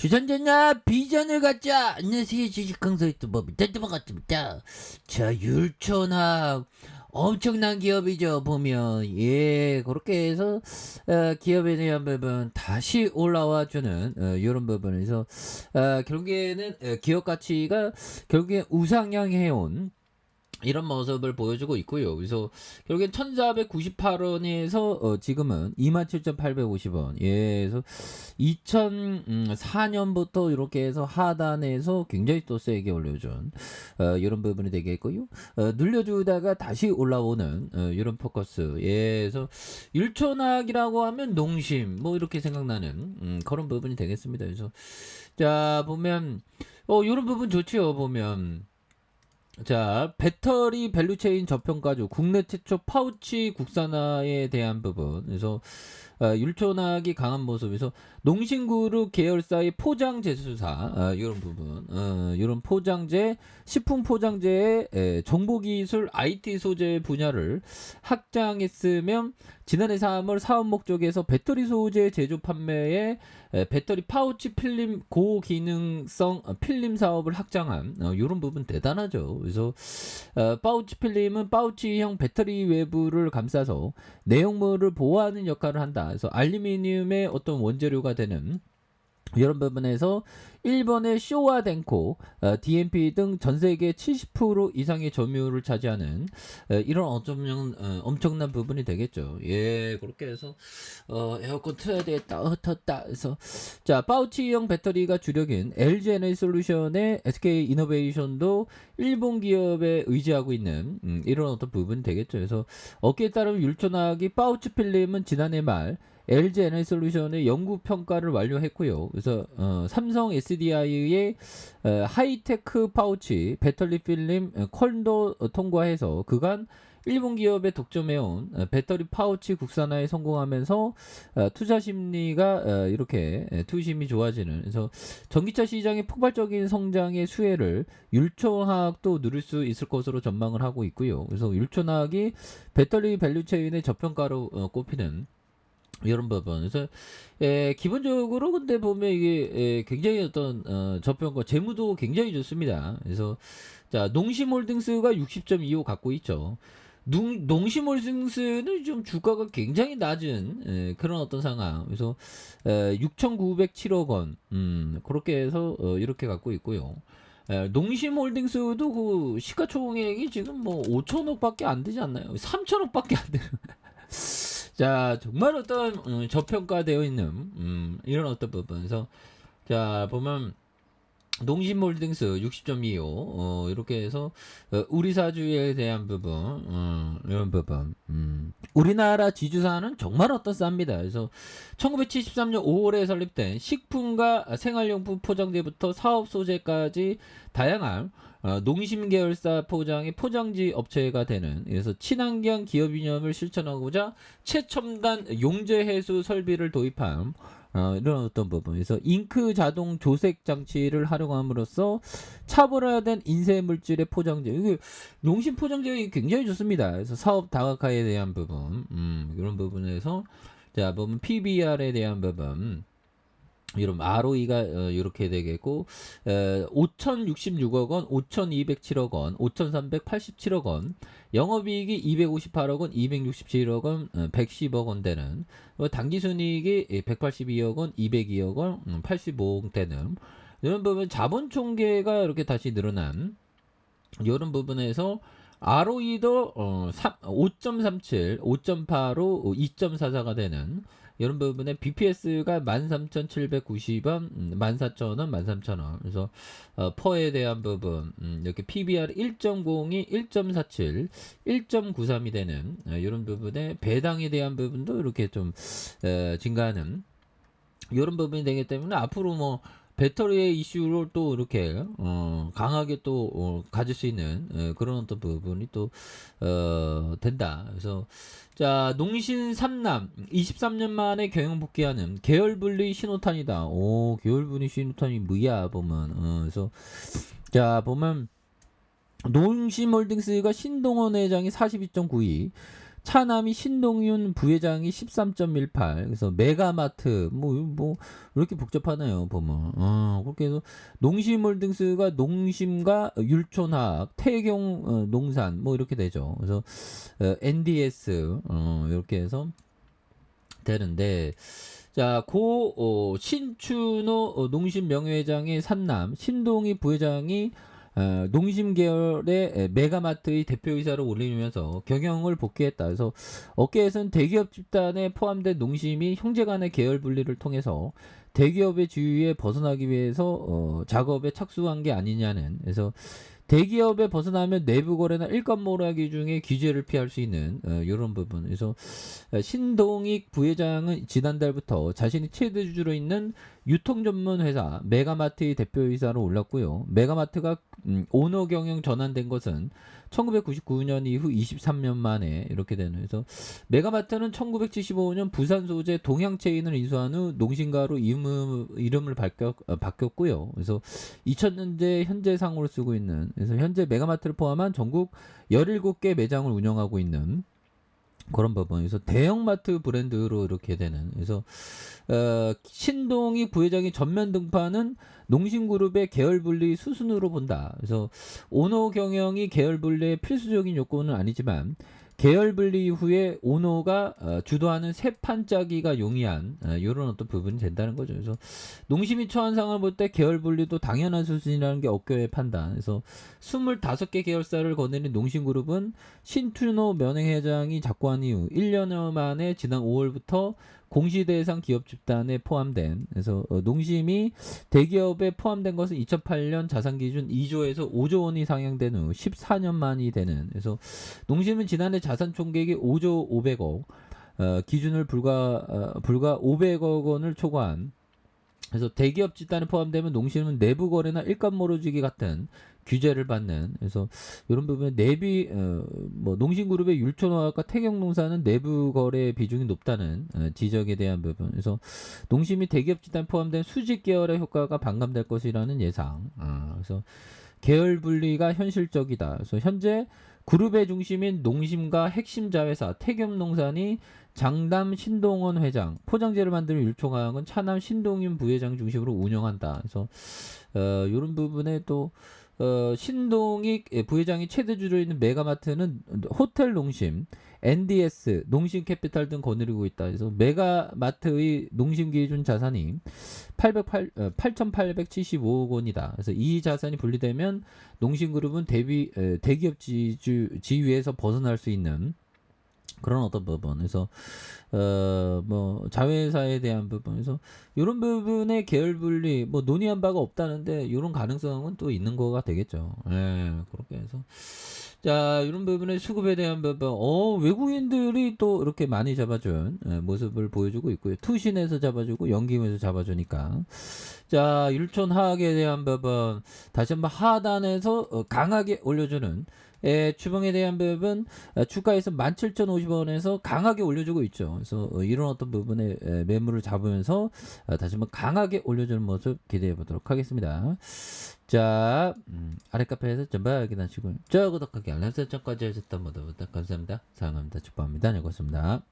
주전자나 비전을 갖자. 안녕하세요. 주식강사의 뚜벅이 뚜벅같습니다. 자, 율촌학 엄청난 기업이죠. 보면 그렇게 해서 기업에 대한 부분 다시 올라와 주는 이런 부분에서 결국에는 기업 가치가 결국에 우상향해온 이런 모습을 보여주고 있고요. 그래서 결국엔 1498원에서 지금은 27,850원. 그래서 2004년부터 이렇게 해서 하단에서 굉장히 또 세게 올려준 이런 부분이 되겠고요. 눌려주다가 다시 올라오는 이런 포커스. 그래서 율촌학이라고 하면 농심 뭐 이렇게 생각나는 그런 부분이 되겠습니다. 그래서 자 보면 이런 부분 좋지요. 보면 자, 배터리 밸류체인 저평가주 국내 최초 파우치 국산화에 대한 부분. 그래서 율촌학이 강한 모습에서 농심그룹 계열사의 포장재 수사 이런 부분, 이런 포장재, 식품 포장재의 정보기술 IT 소재 분야를 확장했으면 지난해 3월 사업 목적에서 배터리 소재 제조 판매에 배터리 파우치 필름 고기능성 필름 사업을 확장한 이런 부분 대단하죠. 그래서 파우치 필름은 파우치형 배터리 외부를 감싸서 내용물을 보호하는 역할을 한다. 그래서 알루미늄의 어떤 원재료가 되는 이런 부분에서 일본의 쇼와 덴코, DMP 등 전 세계 70% 이상의 점유율을 차지하는 이런 엄청난 부분이 되겠죠. 그렇게 해서 에어컨 틀어야 되겠다. 텄다. 그래서 자, 파우치형 배터리가 주력인 LG 에너지 솔루션의 SK 이노베이션도 일본 기업에 의지하고 있는 이런 어떤 부분이 되겠죠. 그래서 업계에 따르면 율촌학이 파우치 필름은 지난해 말 LG 에너지 솔루션의 연구 평가를 완료했고요. 그래서 삼성 SDI의 하이테크 파우치 배터리 필름 퀄도 통과해서 그간 일본 기업에 독점해온 배터리 파우치 국산화에 성공하면서 투자 심리가 이렇게 투심이 좋아지는, 그래서 전기차 시장의 폭발적인 성장의 수혜를 율촌학도 누릴 수 있을 것으로 전망을 하고 있고요. 그래서 율촌학이 배터리 밸류체인의 저평가로 꼽히는 이런 부분. 그래서 기본적으로 근데 보면 이게 굉장히 어떤 저평가 재무도 굉장히 좋습니다. 그래서 자, 농심홀딩스가 60.25 갖고 있죠. 농심홀딩스는 좀 주가가 굉장히 낮은 그런 어떤 상황. 그래서 6,907억 원 그렇게 해서 이렇게 갖고 있고요. 농심홀딩스도 그 시가총액이 지금 뭐 5천억밖에 안 되지 않나요? 3천억밖에 안 되는. 자, 정말 어떤 저평가되어 있는 이런 어떤 부분에서 자 보면 농심홀딩스 60.25 이렇게 해서 우리사주에 대한 부분 이런 부분 우리나라 지주사는 정말 어떤 쌉니다. 그래서 1973년 5월에 설립된 식품과 생활용품 포장재부터 사업 소재까지 다양한 농심 계열사 포장의 포장지 업체가 되는, 그래서 친환경 기업 이념을 실천하고자 최첨단 용재 해수 설비를 도입한 이런 어떤 부분. 그래서 잉크 자동 조색 장치를 활용함으로써 차별화된 인쇄 물질의 포장재. 이게 농심 포장재가 굉장히 좋습니다. 그래서 사업 다각화에 대한 부분, 이런 부분에서 자 보면 PBR에 대한 부분. 이런 ROE가 이렇게 되겠고 5,066억 원, 5,207억 원, 5,387억 원, 영업이익이 258억 원, 267억 원, 110억 원 되는, 당기순이익이 182억 원, 202억 원, 85억 되는 이런 부분. 자본 총계가 이렇게 다시 늘어난 이런 부분에서 ROE도 5.37, 5.85, 2.44가 되는 이런 부분에 BPS가 13,790원, 14,000원, 13,000원. 그래서 퍼에 대한 부분 이렇게 PBR 1.02, 1.47, 1.93이 되는 이런 부분에 배당에 대한 부분도 이렇게 좀 증가하는 이런 부분이 되기 때문에 앞으로 뭐 배터리의 이슈를 또 이렇게 강하게 또 가질 수 있는 그런 어떤 부분이 또 된다. 그래서 자, 농신 삼남 23년 만에 경영 복귀하는 계열분리 신호탄이다. 오, 계열분리 신호탄이 뭐야 보면. 그래서 자 보면 농심홀딩스가 신동원 회장이 42.92, 차남이 신동윤 부회장이 13.18. 그래서 메가마트 뭐 이렇게 복잡하네요 보면. 그렇게 해서 농심홀딩스가 농심과 율촌화학, 태경 농산 뭐 이렇게 되죠. 그래서 NDS 이렇게 해서 되는데. 자, 신춘호 농심 명예회장의 삼남 신동희 부회장이 농심 계열의 메가마트의 대표이사로 올리면서 경영을 복귀했다. 그래서 업계에서는 대기업 집단에 포함된 농심이 형제간의 계열 분리를 통해서 대기업의 지위에 벗어나기 위해서 작업에 착수한 게 아니냐는. 그래서 대기업에 벗어나면 내부 거래나 일감 몰아기 중에 규제를 피할 수 있는 이런 부분. 그래서 신동익 부회장은 지난달부터 자신이 최대주주로 있는 유통 전문 회사 메가마트의 대표이사로 올랐고요. 메가마트가 오너 경영 전환된 것은 1999년 이후 23년 만에 이렇게 되는. 그래서 메가마트는 1975년 부산 소재 동양체인을 인수한 후 농심가로 이름을 바뀌었고요. 그래서 2000년대 현재 상호를 쓰고 있는. 그래서 현재 메가마트를 포함한 전국 17개 매장을 운영하고 있는 그런 부분에서 대형마트 브랜드로 이렇게 되는. 그래서 신동희 부회장이 전면 등판은 농심그룹의 계열 분리 수순으로 본다. 그래서 오너 경영이 계열 분리의 필수적인 요건은 아니지만 계열 분리 이후에 오너가 주도하는 새 판짜기가 용이한 이런 어떤 부분이 된다는 거죠. 그래서 농심이 처한 상황을 볼 때 계열 분리도 당연한 수준이라는 게 업계의 판단. 그래서 25개 계열사를 거느린 농심그룹은 신춘호 명예회장이 작고한 이후 1년여 만에 지난 5월부터 공시대상 기업 집단에 포함된. 그래서 농심이 대기업에 포함된 것은 2008년 자산 기준 2조에서 5조 원이 상향된 후 14년 만이 되는. 그래서 농심은 지난해 자산 총계액이 5조 500억 기준을 불과 500억 원을 초과한. 그래서 대기업 집단에 포함되면 농심은 내부 거래나 일감 몰아주기 같은 규제를 받는. 그래서 이런 부분에 뭐 농심그룹의 율촌화학과 태경농사는 내부 거래 비중이 높다는 지적에 대한 부분. 그래서 농심이 대기업 집단에 포함된 수직 계열의 효과가 반감될 것이라는 예상. 그래서 계열 분리가 현실적이다. 그래서 현재 그룹의 중심인 농심과 핵심 자회사 태겸농산이 장남 신동원 회장, 포장재를 만드는 율총화학은 차남 신동윤 부회장 중심으로 운영한다. 그래서 이런 부분에 또 신동익 부회장이 최대주로 있는 메가마트는 호텔 농심, NDS, 농심캐피탈 등 거느리고 있다. 그래서 메가마트의 농심 기준 자산이 8,875억 원이다. 그래서 이 자산이 분리되면 농심그룹은 대기업 지위에서 벗어날 수 있는 그런 어떤 부분. 그래서 뭐 자회사에 대한 부분에서 이런 부분의 계열 분리 뭐 논의한 바가 없다는데 이런 가능성은 또 있는 거가 되겠죠. 예, 그렇게 해서 자 이런 부분의 수급에 대한 부분 외국인들이 또 이렇게 많이 잡아준 모습을 보여주고 있고요. 투신에서 잡아주고 연기에서 잡아주니까. 자 율촌화학에 대한 부분 다시 한번 하단에서 강하게 올려주는 주봉에 대한 부분 주가에서 17,050원에서 강하게 올려주고 있죠. 그래서 이런 어떤 부분에 매물을 잡으면서 다시 한번 강하게 올려주는 모습 기대해 보도록 하겠습니다. 자 아래 카페에서 전부 확인하시고 구독하기 알람 설정까지 하셨던 모두 감사합니다. 사랑합니다. 축복합니다. 네, 고맙습니다.